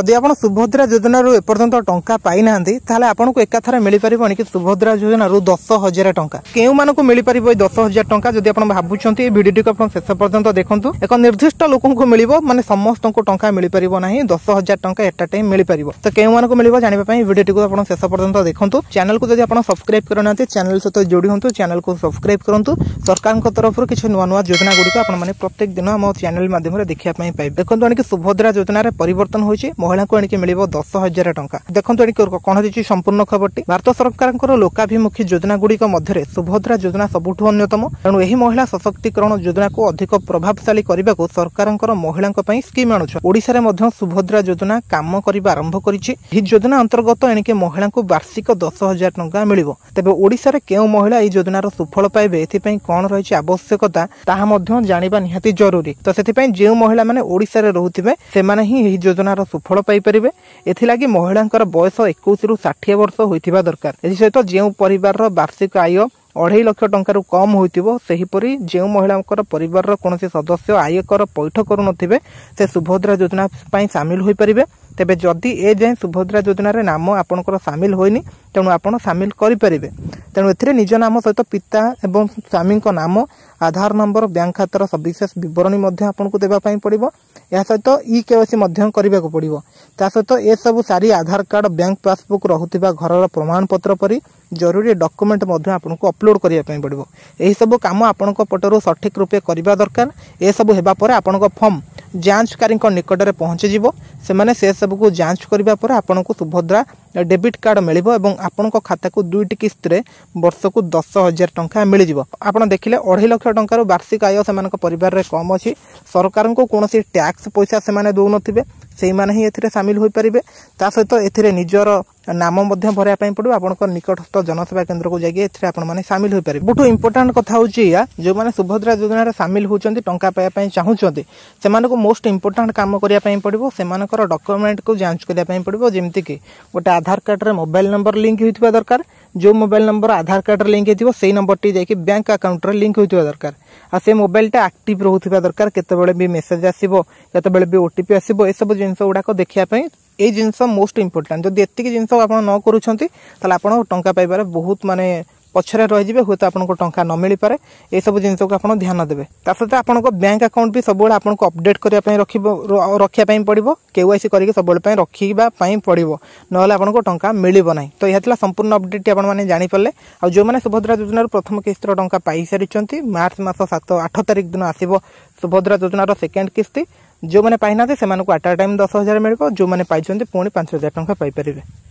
जदि आप सुभद्रा योजना एपर्यंत टंका पाई ना ताहले आपको एकाथरे मिल पारे कि सुभद्रा योजना 10,000 टंका केउ मानक मिल पार 10,000 टंका जदि आप भावुंट भिडियो को शेष पर्यंत देखूँ एक निर्दिष्ट लोक मिल माने समस्त को टंका मिल पार ना 10,000 टंका एट टाइम मिल पार तो केउ मानक मिल जानापी भिडियो को आप शेष पर्यंत देखूँ चैनल को जब आप सब्सक्राइब करना चैनल सहित जोड़ी हूँ चैनल को सब्सक्राइब करूँ सरकार तरफ किसी नुआ नुआ योजना गुड़िक आप प्रत्येक दिन आम चैनल माध्यम देखापी पाइबे देखो आनिक सुभद्रा योजना परिवर्तन होती महिला को आनिक मिल 10,000 टंका देखो कौन होती संपूर्ण खबरटी भारत सरकार लोकाभिमुखी योजना गुड़िक मध्य सुभद्रा योजना सबुठ अन्यतम तेणु यह महिला सशक्तिकरण योजना को अधिक प्रभावशाली करने को सरकार महिला स्कीम आणुछ ओडिशा रे सुभद्रा योजना काम करने आरंभ करिछि योजना अंतर्गत एणिके महिला को वार्षिक 10,000 टंका मिलिबो तेबे ओडिशा रे केउ महिला एई योजनार सुफल पाइबे एथिपई कोन रहिछि आवश्यकता ताहा मध्य जानिबा निहाती जरूरी तो सेथिपई जे महिला माने ओडिशा रे रहुथिबे सेमाने ही एही योजनार सुफल पाइ परिबे एथिलागी महिलांकर बयस 21 रु 60 वर्ष होइथिबा दरकार एथि सहित जे परिवार वार्षिक आय 2.5 लाख टंका कम होइतिबो सेहीपरि जे महिलांकर परिवार कौन सदस्य आयकर पैठ करू नथिबे से सुभद्रा योजना पई शामिल होई परिबे तेबे जदि ए जाय सुभद्रा योजना रे नाम आपनकर शामिल होइनी तेणु आपण शामिल करि परिबे तेणु एथिरे निज नाम सहित पिता एवं स्वामी को नाम आधार नंबर बैंक खातार सविशेष विवरणी मध्य आपनको देबा पई पड़िबो या सहित ई केवाईसी मध्य करबा को पड़िबो ता सहित ए सब सारी आधार कार्ड बैंक पासबुक रहुतिबा घरर प्रमाण पत्र परि जरूरी डॉक्यूमेंट मध्य आपनको अपलोड करिया पई पड़िबो एही सब काम आपनको पटरो सठिक रूपे करबा दरकार ए सब हेबा परे आपनको फॉर्म जांचकारी निकट में पहुंची जीवो से माने से सब को जांच करबा परे आपनको सुभद्रा डेबिट कार्ड मिलिबो एवं आपनको खाता को 2टी किस्त रे वर्ष को 10,000 टंका मिल जिवो आपण देखिले 2.5 लाख टंकार वार्षिक आय से परिवार रे कम अछि सरकार को कोनोसी टैक्स पैसा से माने दउ नथिबे सेही माने ही एथिरे शामिल होई परिबे ता सहित एथिरे निजर नाम मध्य भरिया पई पड़ो आपनकर निकटस्थ जनसेवा केंद्र को जाके एथिरे आपण माने शामिल होई परिबे बहुत इंपोर्टेंट कथा होची या जो माने सुभद्रा योजना रे शामिल होचंती टंका पाया पई चाहुचंती से माने को मोस्ट इंपोर्टेंट काम करिया पई पड़िबो से मानकर डॉक्यूमेंट को जांच करिया पई पड़िबो जेमति कि गोटे आधार कार्ड रे मोबाइल नंबर लिंक होइतबा दरकार जो मोबाइल नंबर आधार कार्ड रे लिंक हेतिबो सेही नंबर टी जाके बैंक अकाउंट रे लिंक होइतबा दरकार आ से मोबाइल टा एक्टिव रहउतबा दरकार केतेबेले भी मेसेज आसीबो केतेबेले भी ओटीपी आसीबो ए सब जिंस गुडा को देखिया पई ए जिंस मोस्ट इंपोर्टेंट जदि एतिकी जिंस आपण न करूछंती ताले आपण टंका पाइबारे बहुत माने पछरे रहि जिवे होत आपनको टंका न मिली पारे ए सब जिंस को आपण ध्यान देबे ता सहित आपनको बैंक अकाउंट भी सबोले आपनको अपडेट करिया पई रखिया पई पड़िबो केवाईसी करिके सबोले पई रखिबा पई पड़िबो नहले आपनको टंका मिलिबो नै तो यहतला संपूर्ण अपडेट आपण माने जानि परले आ जो माने सुभद्रा योजना प्रथम किस्त टंका पाई सारिचंती मार्च मास 7-8 तारिख दिन आसीबो सुभद्रा योजना सेकेंड किस्ती जो माने पाइनाते सेमानको एट अ टाइम 10,000 मिलिबो जो माने पाइचंती पुणी 5,000 टंका पाई परिबे।